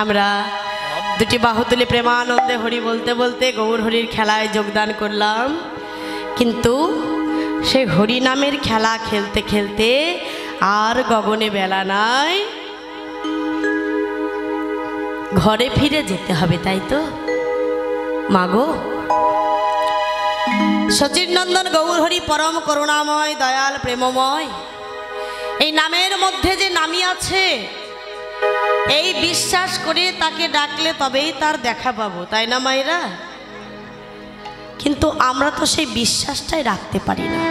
আমরা দুটি বাহু তুলে প্রেমানন্দে হরি বলতে বলতে গৌর হরির খেলায় যোগদান করলাম। কিন্তু সেই হরি নামের খেলা খেলতে খেলতে আর গগনে বেলা নাই, ঘরে ফিরে যেতে হবে, তাই তো মাগো। সচিনন্দন গৌর হরি পরম করুণাময় দয়াল প্রেমময়, এই নামের মধ্যে যে নামি আছে এই বিশ্বাস করে তাকে ডাকলে তবেই তার দেখা পাবো, তাই না মায়েরা? কিন্তু আমরা তো সেই বিশ্বাসটাই রাখতে পারি না।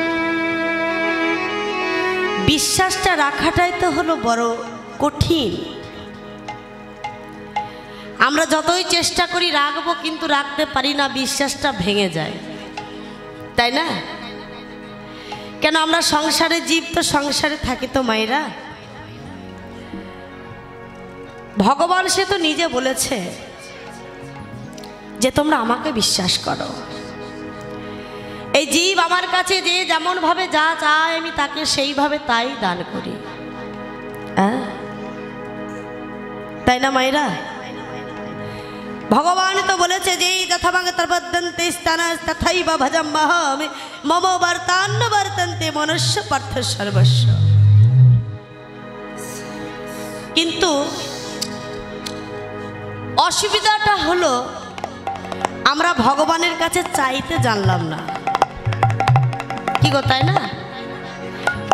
বিশ্বাসটা রাখাটাই তো হলো বড় কঠিন। আমরা যতই চেষ্টা করি রাখবো কিন্তু রাখতে পারি না, বিশ্বাসটা ভেঙে যায়, তাই না? কেন আমরা সংসারে জীব, তো সংসারে থাকি তো মায়েরা। ভগবান সে তো নিজে বলেছে যে তোমরা আমাকে বিশ্বাস করো। এই জীব আমার কাছে যে যেমন ভাবে যা চায় আমি তাকে সেইভাবে তাই দান করি, তাই না মায়েরা? ভগবান তো বলেছে যে যথাভাঙ্গ তর্বদ্যন্তে স্থান তথাইব ভজম্মহমি মম বর্তান্ন বর্তন্তে মনুষ্য পার্থ সর্বস্ব। কিন্তু অসুবিধাটা হলো আমরা ভগবানের কাছে চাইতে জানলাম না, কি গো, তাই না?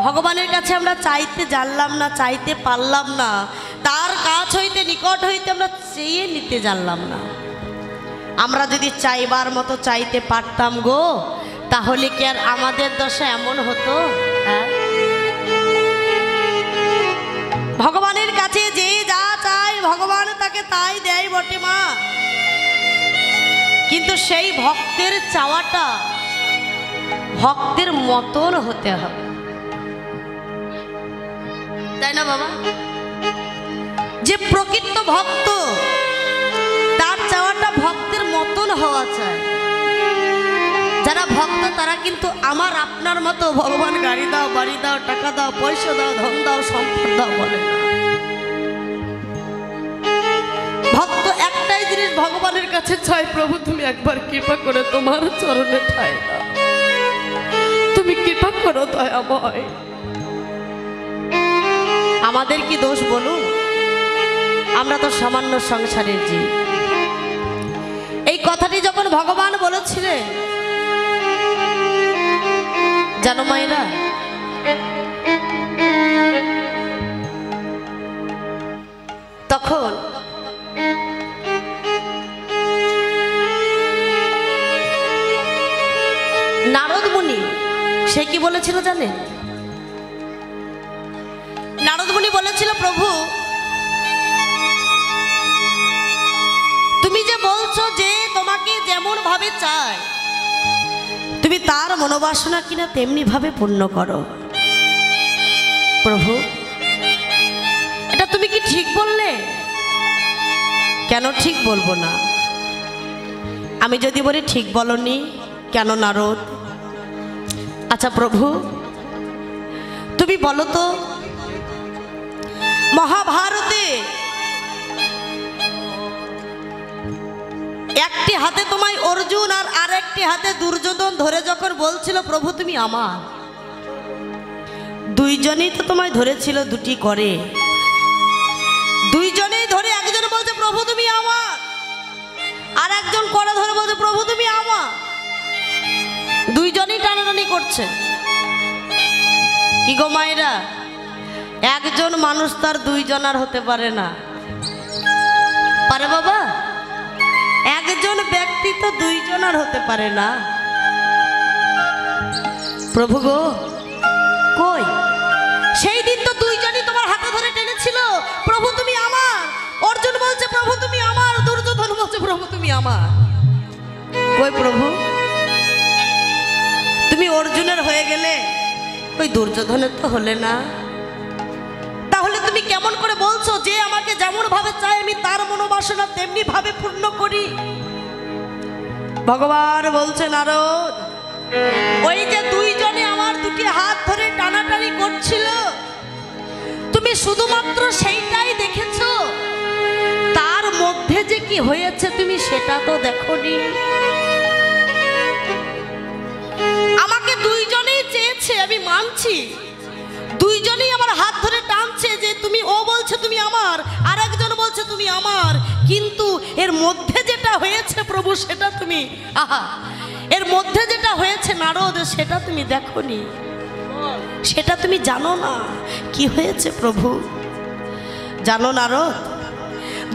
ভগবানের কাছে আমরা চাইতে জানলাম না, চাইতে পারলাম না, তার কাছ হইতে নিকট হইতে আমরা চেয়ে নিতে জানলাম না। আমরা যদি চাইবার মতো চাইতে পারতাম গো, তাহলে কি আর আমাদের দশা এমন হতো? ভগবানের কাছে যে যা চায় ভগবান তাকে তাই দেয় বটে মা, কিন্তু সেই ভক্তের চাওয়াটা ভক্তের মতন হতে হবে, তাই না বাবা? যে প্রকৃত ভক্ত তার চাওয়াটা ভক্তের মতন হওয়া চাই। যারা ভক্ত তারা কিন্তু আমার আপনার মতো ভগবান গাড়ি দাও, বাড়ি দাও, টাকা দাও, পয়সা দাও, ধন দাও, সম্পদ দাও বলে না। ভক্ত একটাই জিনিস ভগবানের কাছে চাই, প্রভু তুমি একবার কৃপা করে তোমার চরণে ঠাই দাও, তুমি কৃপা করো দয়াময়। আমাদের কি দোষ বলুন? আমরা তো সামান্য সংসারের জীব। এই কথাটি যখন ভগবান বলেছিলেন জানো মায়েরা, তখন নারদ মুনি সে কি বলেছিল জানেন? নারদ মুনি বলেছিল, প্রভু তুমি যে বলছো যে তোমাকে যেমন ভাবে চাই তুমি তার মনোবাসনা কিনা তেমনি ভাবে পূর্ণ করো। প্রভু এটা তুমি কি ঠিক বললে? কেন ঠিক বলবো না? আমি যদি বলি ঠিক বলনি কেন নারদ? আচ্ছা প্রভু তুমি বলো তো, মহাভারতে একটি হাতে তোমায় অর্জুন আর আরেকটি হাতে দুর্যোধন ধরে যখন বলছিল প্রভু তুমি আমার, দুইজনেই তো তোমায় ধরেছিল দুটি করে, দুইজনেই ধরে একজন বলছে প্রভু তুমি আমার, আর একজন করে ধরে বলছে প্রভু তুমি আমার, দুইজনেই টানাটানি করছে। কি গো মায়েরা, একজন মানুষ তার দুইজন আর হতে পারে না, পারে বাবা? একজন ব্যক্তি তো দুইজন আর হতে পারে না। প্রভু গো কই, সেই দিন তো দুইজনই তোমার হাতে ধরে টেনেছিল প্রভু তুমি আমার, অর্জুন বলছে প্রভু তুমি আমার, দুর্যোধন বলছে প্রভু তুমি আমার। কই প্রভু, তুমি অর্জুনের হয়ে গেলে ওই দুর্যোধনের তো হলে না, তাহলে তুমি কেমন করে বলছো যে আমাকে যেমন ভাবে চাই আমি তার মনোবাসনা তেমনি ভাবে পূর্ণ করি? ভগবান বলছে নারদ, ওই যে দুইজনে আমার দুটি হাত ধরে টানাটানি করছিল তুমি শুধুমাত্র সেইটাই দেখেছো, তার কি হয়েছে তুমি সেটা তো দেখোনি। আমাকে দুইজনেই চেয়েছে, আমি মানছি, দুইজনেই আমার হাত ধরে টানছে যে তুমি, ও বলছে তুমি আমার, আর একজন বলছে তুমি আমার, কিন্তু এর মধ্যে যেটা হয়েছে প্রভু সেটা তুমি, আহা, এর মধ্যে যেটা হয়েছে নারদ সেটা তুমি দেখোনি, সেটা তুমি জানো না। কি হয়েছে প্রভু জানো নারদ?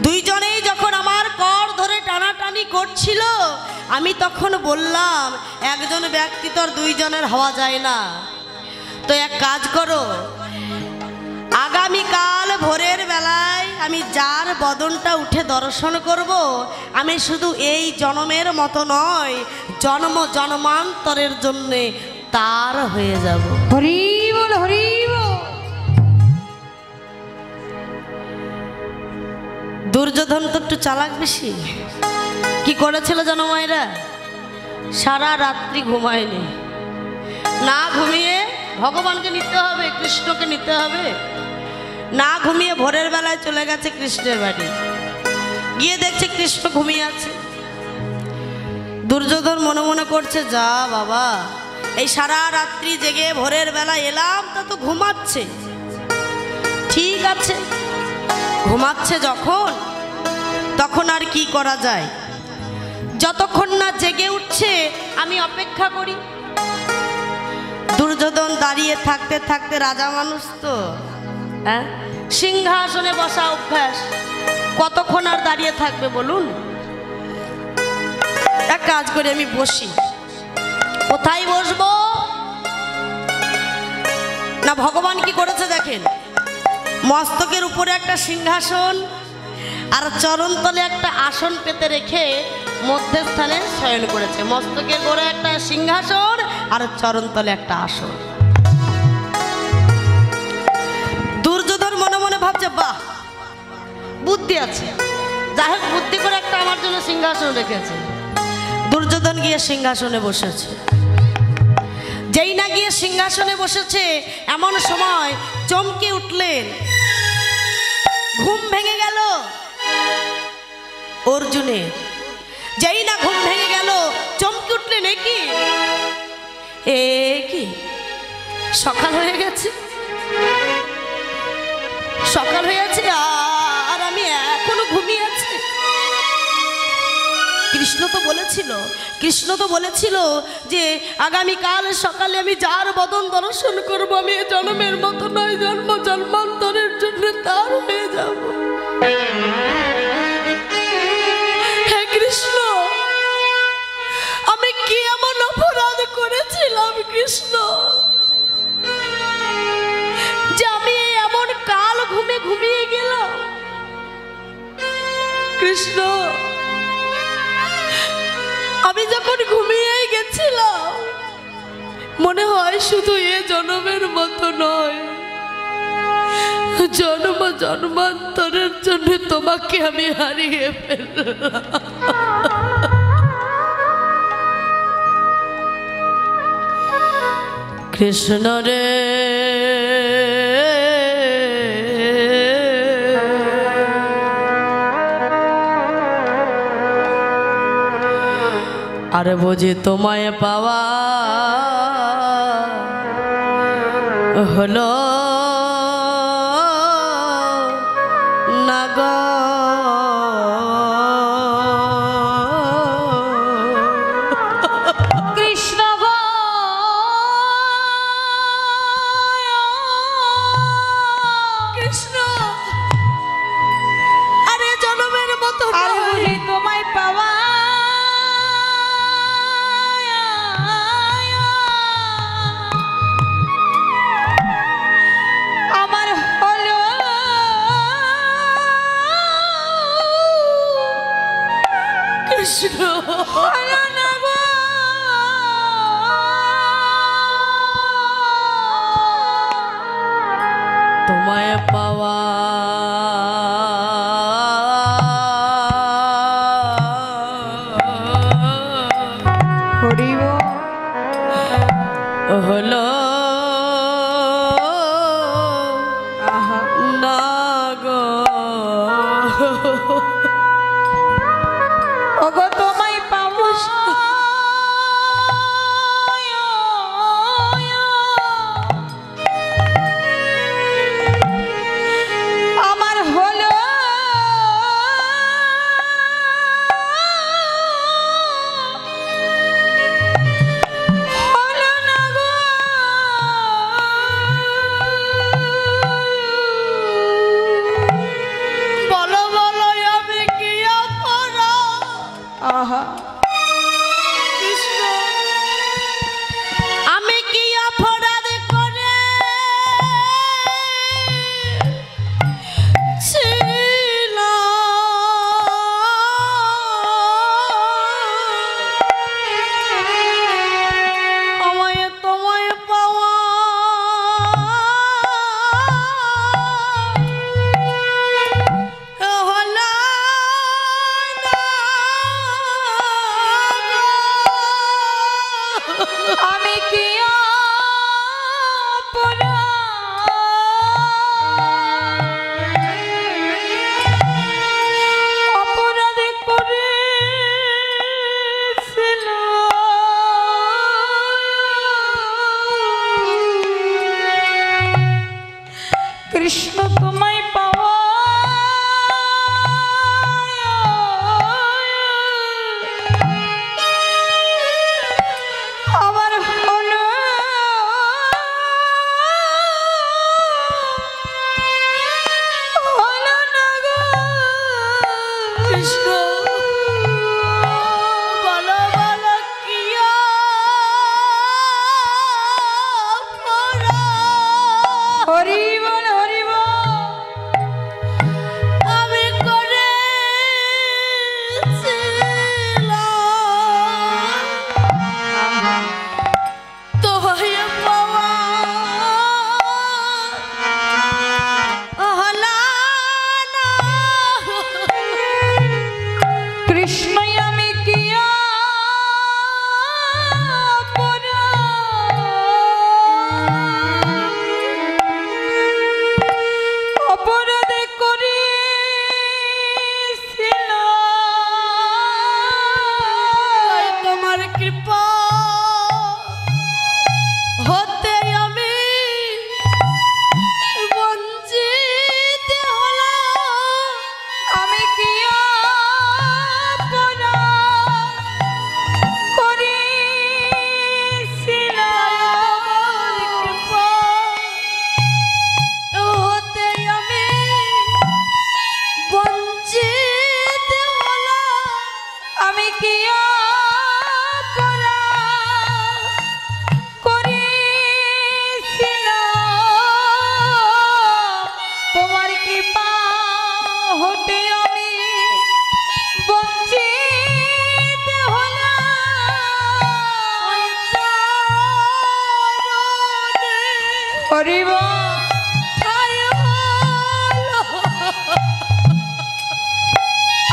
দুইজনেই যখন আমার কর ধরে টানাটানি করছিল, আমি তখন বললাম একজন ব্যক্তি তো আর দুইজনের হওয়া যায় না, তো এক কাজ করো, আগামীকাল ভোরের বেলায় আমি যার বদনটা উঠে দর্শন করব, আমি শুধু এই জন্মের মতো নয়, জন্ম জন্মান্তরের জন্যে তার হয়ে যাব। হরি বল, হরি বল। দুর্যোধন তো একটু চালাক বেশি। কি করেছিল জানো মায়েরা? সারা রাত্রি ঘুমায়নি, না ঘুমিয়ে ভগবানকে নিতে হবে, কৃষ্ণকে নিতে হবে, না ঘুমিয়ে ভোরের বেলায় চলে গেছে কৃষ্ণের বাড়ি, গিয়ে দেখছে কৃষ্ণ ঘুমিয়ে আছে। দুর্যোধন মনে মনে করছে, যা বাবা, এই সারা রাত্রি জেগে ভোরের বেলা এলাম, তা তো ঘুমাচ্ছে। ঠিক আছে, ঘুমাচ্ছে যখন, তখন আর কি করা যায়, যতক্ষণ না জেগে উঠছে আমি অপেক্ষা করি। দুর্যোধন দাঁড়িয়ে থাকতে থাকতে, রাজা মানুষ তো, হ্যাঁ, সিংহাসনে বসা অভ্যাস, কতক্ষণ আর দাঁড়িয়ে থাকবে বলুন? এক কাজ করে আমি বসি। কোথায় বসবো? না, ভগবান কি করেছে দেখেন, মস্তকের উপরে একটা সিংহাসন আর চরণতলে একটা আসন পেতে রেখে মধ্যস্থানে শয়ন করেছে। মস্তকের উপরে একটা সিংহাসন আর চরণতলে একটা আসন। দুর্যোধন মনে মনে ভাবছে, বাহ, বুদ্ধি আছে, যাই হোক বুদ্ধি করে একটা আমার জন্য সিংহাসন রেখেছে। দুর্যোধন গিয়ে সিংহাসনে বসেছে। যেই না গিয়ে সিংহাসনে বসেছে, এমন সময় চমকে উঠলেন, ঘুম ভেঙে গেল অর্জুনের। যেই না ঘুম ভেঙে গেল, চমকে উঠলেন, এ কি সকাল হয়ে গেছে, সকাল হয়ে গেছে আর আমি এখনো ঘুমিয়ে আছি। কৃষ্ণ তো বলেছিল যে আগামীকাল সকালে আমি যার বদন দর্শন করব, আমি জন্মের মতো নয়, জন্ম জন্মান্তরের জন্য তার হয়ে যাব। হে কৃষ্ণ, আমি কি এমন অপরাধ করেছিলাম কৃষ্ণ, যে আমি এমন কাল ঘুমিয়ে গেলাম? কৃষ্ণ, আমি যখন ঘুমিয়ে গেছিলাম, মনে হয় শুধু এ জন্মের মতো নয়, জন্ম জন্মান্তরের জন্য তোমাকে আমি হারিয়ে ফেললাম। কৃষ্ণ রে, আরে বুঝি তোমায় পাওয়া হলো না গো, কৃষ্ণ গো, কৃষ্ণ, আরে জন্মের মতো আরে বুঝি তোমায় পাওয়া আমার হলো কৃষ্ণ, হলো না গো। তোমায় পাওয়া হরি বল। হলো আহা, না গো। ওগো তোমায় পাবো আমার হলো না গো বলো বলো আমি কি অপরাধ আহা কৃষ্ণ আমি কি অপরাধ করে আমায় তোমায় পাওয়া হলো না আমি কি অপরাধ করেছিলাম কৃষ্ণ তোমায় পাওয়া আমার হলো না গো কৃষ্ণ বলো বলো কি অপরাধ হরি বল আমি করেছিলাম তোমায় পাওয়া হলো না কৃষ্ণ আমি কি অপরাধ করেছিলাম তোমার কৃপা হতে আমি বঞ্চিত হলাম আমি কি অপরাধ করেছিলাম কৃপা হতে আমি বঞ্চিত হলাম আমি কি অপরাধ করেছিলাম তোমার কৃপা হতে আমি বঞ্চিত হলাম হরি বল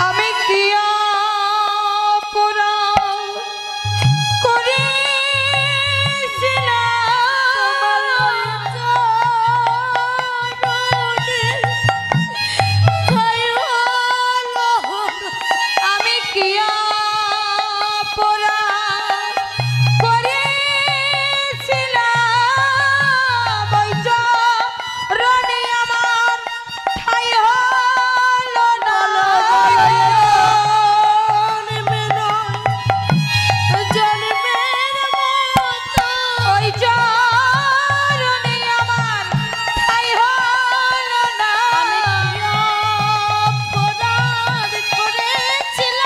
আমি কি অপরাধ করেছিলাম আমি কি অপরাধ করেছিলাম ওই চরণে আমার ঠাই হলো না ওই চরণে আমার ঠাই হলো না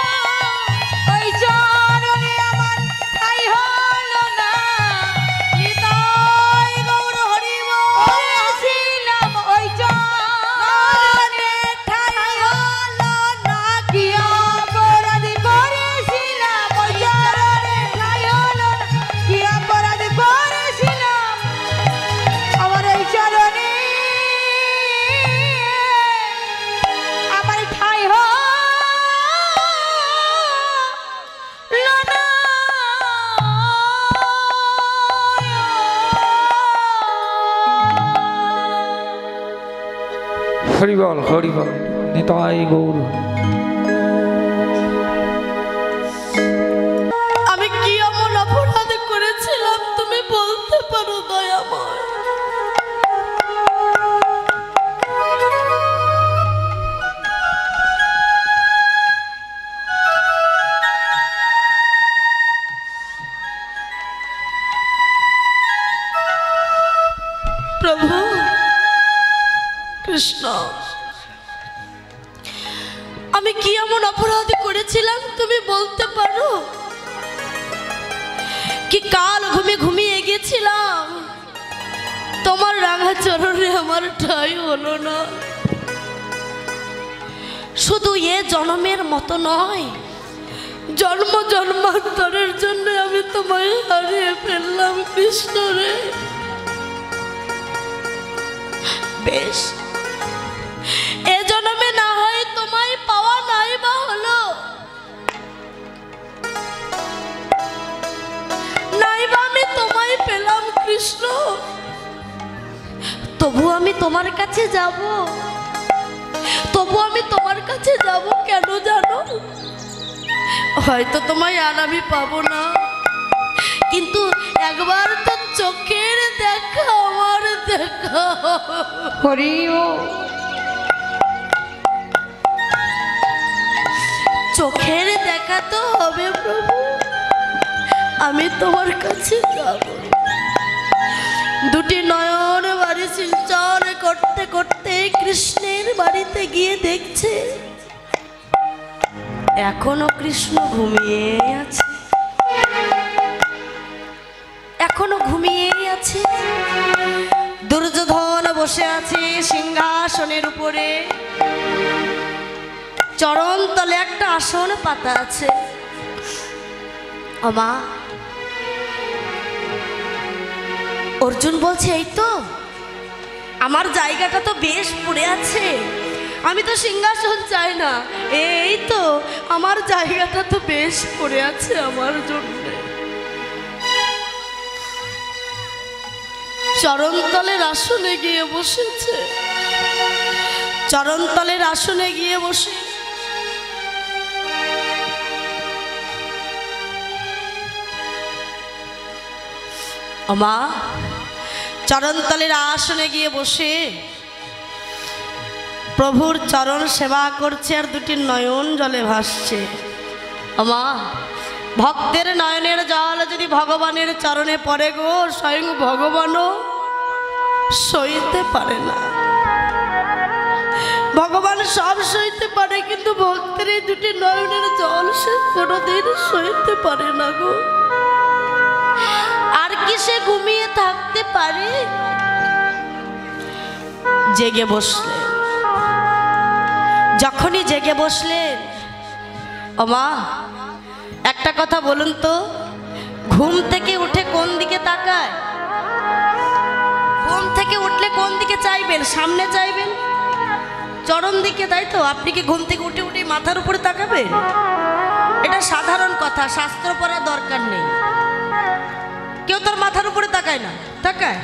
ওই চরণে আমার ঠাই হলো না করেছিলাম ওই চরণে ঠাই হলো না কি অপরাধ করেছিলাম ওই চরণে ঠাই হলো না কি অপরাধ করেছিলাম আমার এই চরণে আমার ঠাই হলো না হরিবল হরিবল নিতাই গৌর আমি কি এমন অপরাধ করেছিলাম তুমি বলতে পারো? কি কাল ঘুমিয়ে গেছিলাম, তোমার রাঙা চরণে আমার ঠাঁই হলো না। শুধু এ জন্মের মতো নয়, জন্ম জন্মান্তরের জন্য আমি তোমায় হারিয়ে ফেললাম কৃষ্ণ রে। বেশ, এ জন্মে না হয় তোমায় পাওয়া নাই বা হলো, নাই বা আমি তোমায় পেলাম কৃষ্ণ, তবু আমি তোমার কাছে যাব, তবু আমি তোমার কাছে যাব কেন জানো? হয়তো তোমায় আর আমি পাবো না, কিন্তু একবার তো চোখের দেখা আমার দেখা। হরিও চোখের দেখা তো হবে প্রভু, আমি তোমার কাছে যাব। দুটি নয়ন বাড়ি সিঞ্চন করতে করতে কৃষ্ণের বাড়িতে গিয়ে দেখছে এখনো কৃষ্ণ ঘুমিয়ে আছে, এখনো ঘুমিয়েই আছে। দুর্যোধন বসে আছে সিংহাসনের উপরে, চরণ তলে একটা আসন পাতা আছে। আমা, অর্জুন বলছে এই তো আমার জায়গাটা তো বেশ পড়ে আছে, আমি তো সিংহাসন চাই না, এই তো আমার জায়গাটা তো বেশ পড়ে আছে আমার জন্য। চরণতলের আসনে গিয়ে বসেছে, চরণতলের আসনে গিয়ে বসে আমা চরণতলের আসনে গিয়ে বসে প্রভুর চরণ সেবা করছে আর দুটি নয়ন জলে ভাসছে। আমা, ভক্তের নয়নের জল যদি ভগবানের চরণে পড়ে গো, স্বয়ং ভগবানও সইতে পারে না। ভগবান সব সইতে পারে, কিন্তু ভক্তের এই দুটি নয়নের জল সে কোনোদিন সইতে পারে না গো। আর কি সে ঘুমিয়ে থাকতে পারে? জেগে বসলেন, যখনই জেগে বসলেন, ওমা একটা কথা বলুন তো, ঘুম থেকে উঠে কোন দিকে তাকায়? ঘুম থেকে উঠলে কোন দিকে চাইবেন? সামনে চাইবেন, চরণ দিকে, তাই তো? আপনি কি ঘুম থেকে উঠে উঠে মাথার উপরে তাকাবেন? এটা সাধারণ কথা, শাস্ত্র পড়ার দরকার নেই। কেউ তোর মাথার উপরে তাকায় না, তাকায়?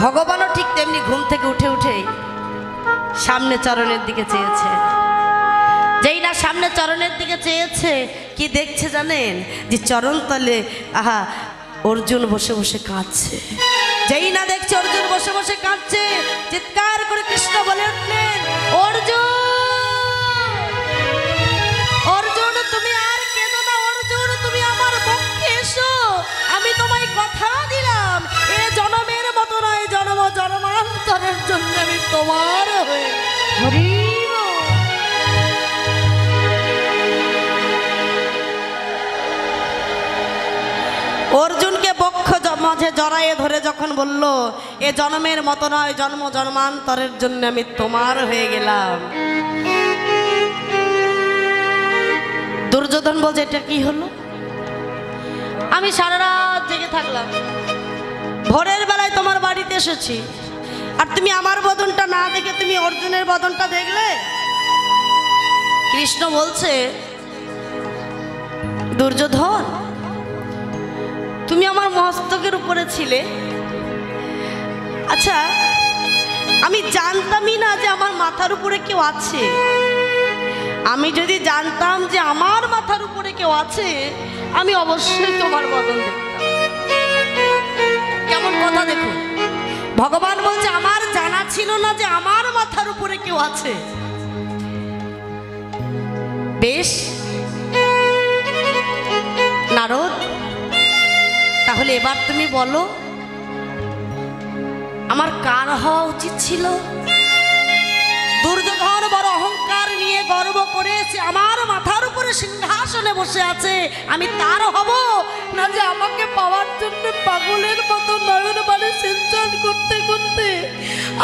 ভগবানও ঠিক তেমনি ঘুম থেকে উঠে উঠে সামনে চরণের দিকে চেয়েছে। যেই না সামনে চরণের দিকে চেয়েছে, কি দেখছে জানেন? যে চরণ তলে আহা অর্জুন বসে বসে কাঁদছে। যেই না দেখছে অর্জুন বসে বসে কাঁদছে, চিৎকার করে কৃষ্ণ বলে উঠলেন, অর্জুন, অর্জুন তুমি আর কেঁদো না, অর্জুন তুমি আমার পক্ষে এসো। আমি তোমায় কথা দিলাম, এ জনমের মতো নয়, জন্ম জন্মান্তরের জন্য আমি তোমার হয়ে। অর্জুনকে বক্ষ মাঝে জড়াইয়ে ধরে যখন বলল, এ জন্মের মতো নয়, জন্ম জন্মান্তরের জন্য আমি তোমার হয়ে গেলাম। দুর্যোধন বলছে, এটা কি হলো? আমি সারা রাত জেগে থাকলাম, ভোরের বেলায় তোমার বাড়িতে এসেছি, আর তুমি আমার বদনটা না দেখে তুমি অর্জুনের বদনটা দেখলে। কৃষ্ণ বলছে, দুর্যোধন তুমি আমার মস্তকের উপরে ছিলে, আচ্ছা আমি জানতামই না যে আমার মাথার উপরে কেউ আছে। আমি যদি জানতাম যে আমার মাথার উপরে কেউ আছে, আমি অবশ্যই তোমার বদন দেখতাম। কেমন কথা দেখুন, ভগবান বলছে আমার জানা ছিল না যে আমার মাথার উপরে কেউ আছে। বেশ নারদ, তাহলে এবার তুমি বলো আমার কার হওয়া উচিত ছিল? দুর্যোধন বড় সিংহাসনে বসে আছে, আমি তার হব না যে আমাকে পাওয়ার জন্য পাগলের মতো নয়ন বাণী সিঞ্চন করতে করতে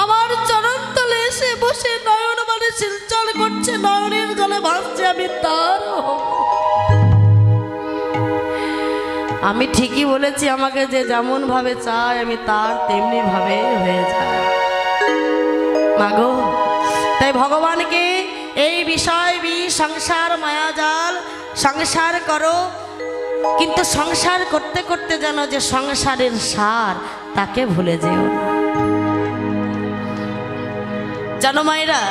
আমার চরণ তলে এসে বসে নয়ন বাণী সিঞ্চন করছে, নয়নের জলে ভাসছে, আমি তার হব। আমি ঠিকই বলেছি, আমাকে যে যেমন ভাবে চায় আমি তার তেমনি ভাবে হয়ে যায় মাগো। তাই ভগবানকে এই বিষয় সংসার মায়াজাল সংসার করো, কিন্তু সংসার করতে করতে যেন যে সংসারের সার তাকে ভুলে যেও না। জানো মায়েরা,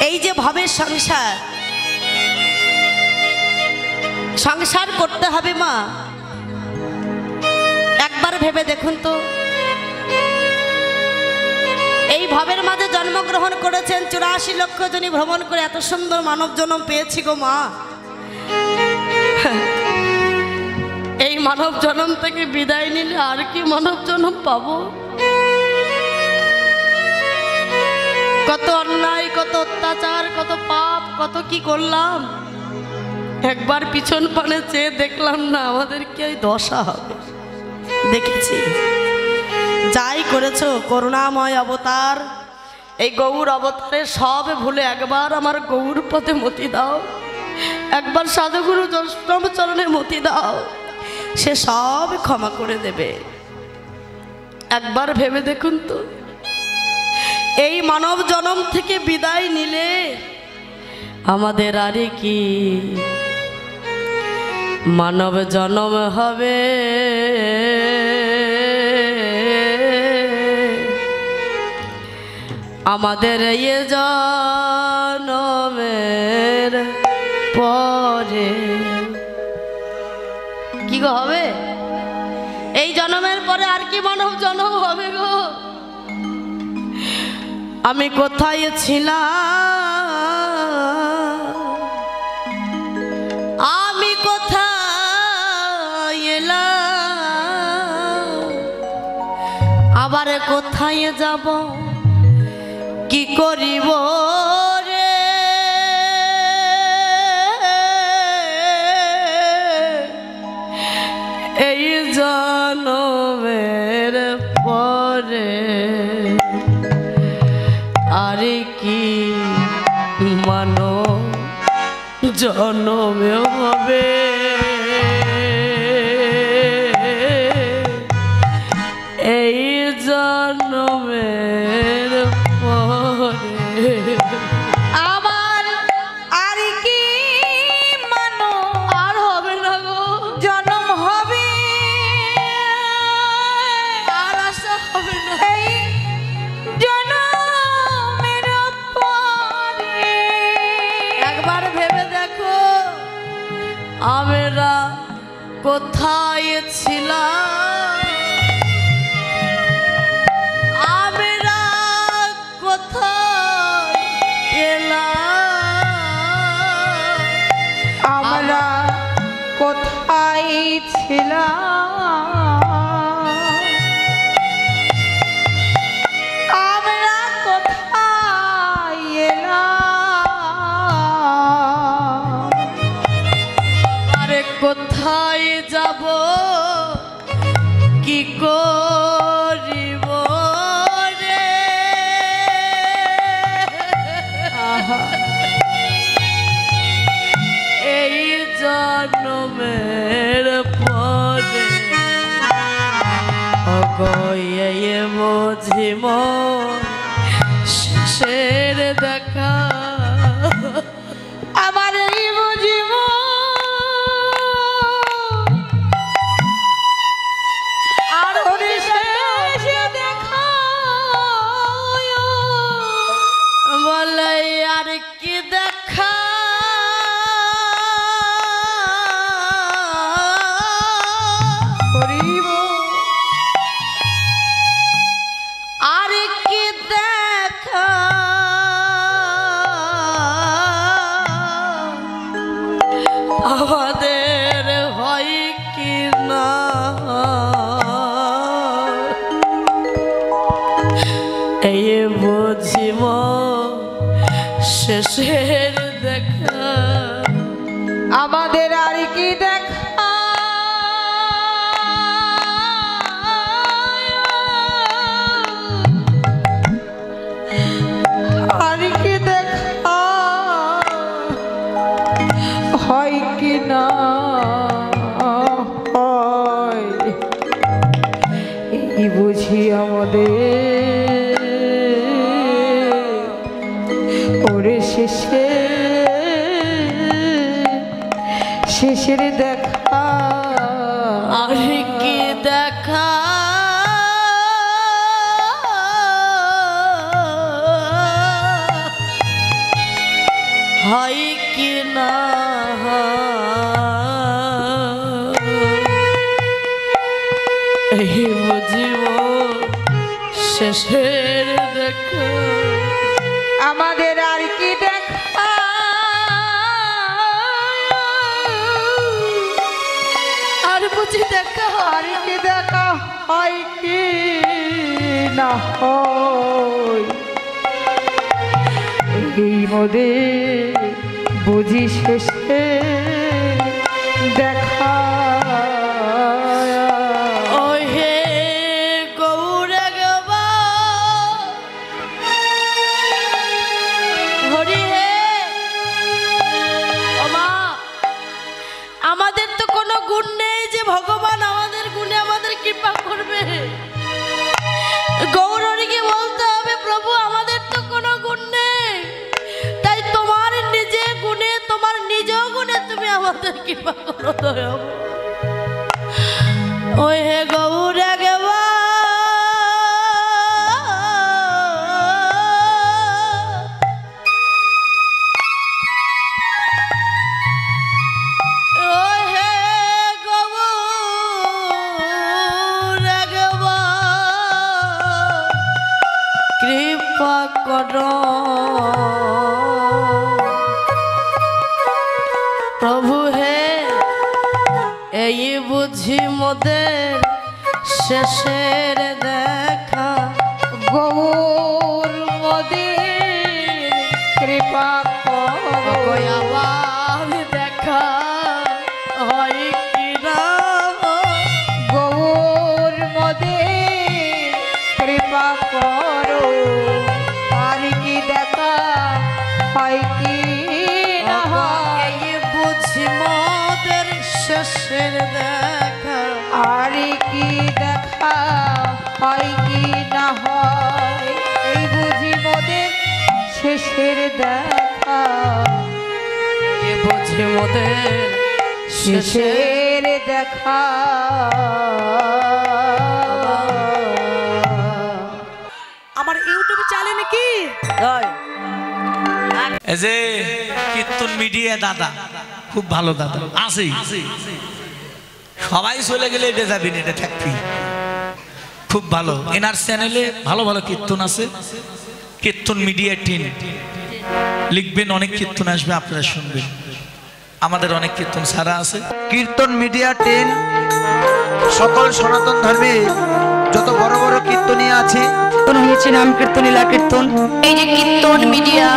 এই যে ভবের সংসার, সংসার করতে হবে মা, একবার ভেবে দেখুন তো। এই ভবের মাঝে জন্মগ্রহণ করেছেন 84 লক্ষ জনই ভ্রমণ করে এত সুন্দর মানব জন্ম পেয়েছি গো মা। এই মানব জন্ম থেকে বিদায় নিলে আর কি মানব জন্ম পাবো? কত অন্যায়, কত অত্যাচার, কত পাপ, কত কি করলাম, একবার পিছন পানে চেয়ে দেখলাম না আমাদের কি এই দশা হবে। দেখেছি যাই করেছো করুণাময় অবতার, এই গৌর অবতারে সব ভুলে একবার আমার গৌর পথে মতি দাও, একবার সাধুগুরু অষ্টম চরণে মতি দাও, সে সব ক্ষমা করে দেবে। একবার ভেবে দেখুন তো, এই মানব জন্ম থেকে বিদায় নিলে আমাদের আর কি মানব জন্ম হবে? আমাদের এই জন্মের পরে কি গো হবে? এই জন্মের পরে আর কি মানব জন্ম হবে গো? আমি কোথায় ছিলাম, আমি কোথায় এলাম, আবার কোথায় যাব, কি করিব রে? এই জন্মের পরে আর কি মানব জন্মে হবে? এই জন্মের পরে আমার আর কি মানো আর হবে না গো, জন্ম হবে, আর আশা হবে না। এই জন্মের পরে একবার ভেবে দেখো আমরা কোথায় ছিলাম, আমরা কোথায় এলাম, আমরা কোথায় ছিলাম, আমরা কোথায় এলাম, আরে কোথায় যাব, কি করিব রে? এই জন্মের পরে অগয়ে বুঝিম শেষের দেখা, আমার এই বুঝিব আর শেষে দেখা, বলে আর কি দেখা, করিব আর কি দেখা, আমাদের হয় কি না? এই বুঝিব শেষের দেখা। আমাদের আর কি দেখা আর কি দেখা হয় কি না হয় এই বুঝি আমাদের ওরে শেষের দেখা আর কি দেখা হয় কি না এই বুঝিব শেষের দেখা আমাদের আর কি দেখা আর বুঝি দেখা আর কি দেখা হয় কি না হয় এই মদে বুঝি শেষে দেখা ওহে গৌরে গবা হরি হে ওমা আমাদের তো কোনো গুণ নেই যে ভগবান আমাদের গুণে আমাদের কৃপা করবে। গৌরীকে বলতে হবে প্রভু আমাদের তো কোনো গুণ নেই, তাই তোমার নিজে গুণে তোমার নিজ গুণে তুমি আমাদের কৃপা করো দয়া। ওই হে গৌরে গেবা ওই হে গৌরে গেবা কৃপা করো প্রভু হে এই বুঝি মোদের শেষের দেখা গৌর মদের কৃপা করো আবার দেখা হয় কি না গৌর মদের কৃপা করো আর কি দেখা হয় কি না হয় এই বুঝি মোদের শেষের দেখা আর কি দেখা হয় কি না হয় এই বুঝি মোদের শেষের দেখা এই বুঝি মোদের শেষের শেষের দেখা আমার ইউটিউব চ্যানেলে কি এই যে কীর্তন মিডিয়া দাদা খুব ভালো দাদা আছে, সবাই চলে গেলে এটা যাবি না, এটা থাকবি। খুব ভালো, এনার চ্যানেলে ভালো ভালো কীর্তন আছে। কীর্তন মিডিয়া টিম লিখবেন, অনেক কীর্তন আসবে, আপনারা শুনবেন। আমাদের অনেক কীর্তন ছাড়া আছে। কীর্তন মিডিয়া 10 সকল সনাতন ধর্মে যত বড় বড় কীর্তনীয় আছে হয়েছে নাম কীর্তন লীলা কীর্তন। এই যে কীর্তন মিডিয়া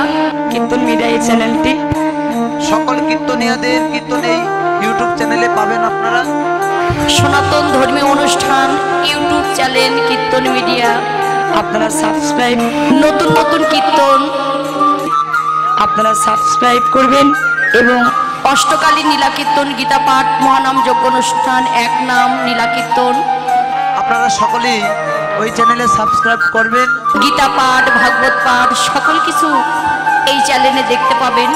এই চ্যানেলটি সকল কীর্তনীয়দের কীর্তন এই ইউটিউব চ্যানেলে পাবেন আপনারা। সনাতন ধর্মীয় অনুষ্ঠান ইউটিউব চ্যানেল কীর্তন মিডিয়া, আপনারা সাবস্ক্রাইব, নতুন নতুন কীর্তন আপনারা সাবস্ক্রাইব করবেন। এবং অষ্টকালীন নীলা কীর্তন, গীতা পাঠ, মহানাম যজ্ঞ অনুষ্ঠান, এক নাম নীলা কীর্তন, আপনারা সকলেই ওই চ্যানেলে সাবস্ক্রাইব করবেন। গীতা পাঠ, ভাগবত পাঠ সকল কিছু এই চ্যানেলে দেখতে পাবেন।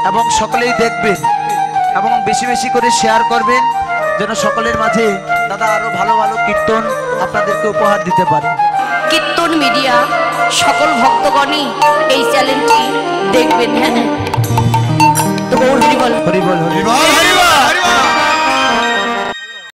এবং সকলেই দেখবেন এবং বেশি বেশি করে শেয়ার করবেন, যেন সকলের মাঝে দাদা আরো ভালো ভালো কীর্তন আপনাদেরকে উপহার দিতে পারে। কীর্তন মিডিয়া সকল ভক্তগণই এই চ্যানেলটি দেখবেন। হ্যাঁ, তো গৌর হরি বল। হরি বল হরি বল।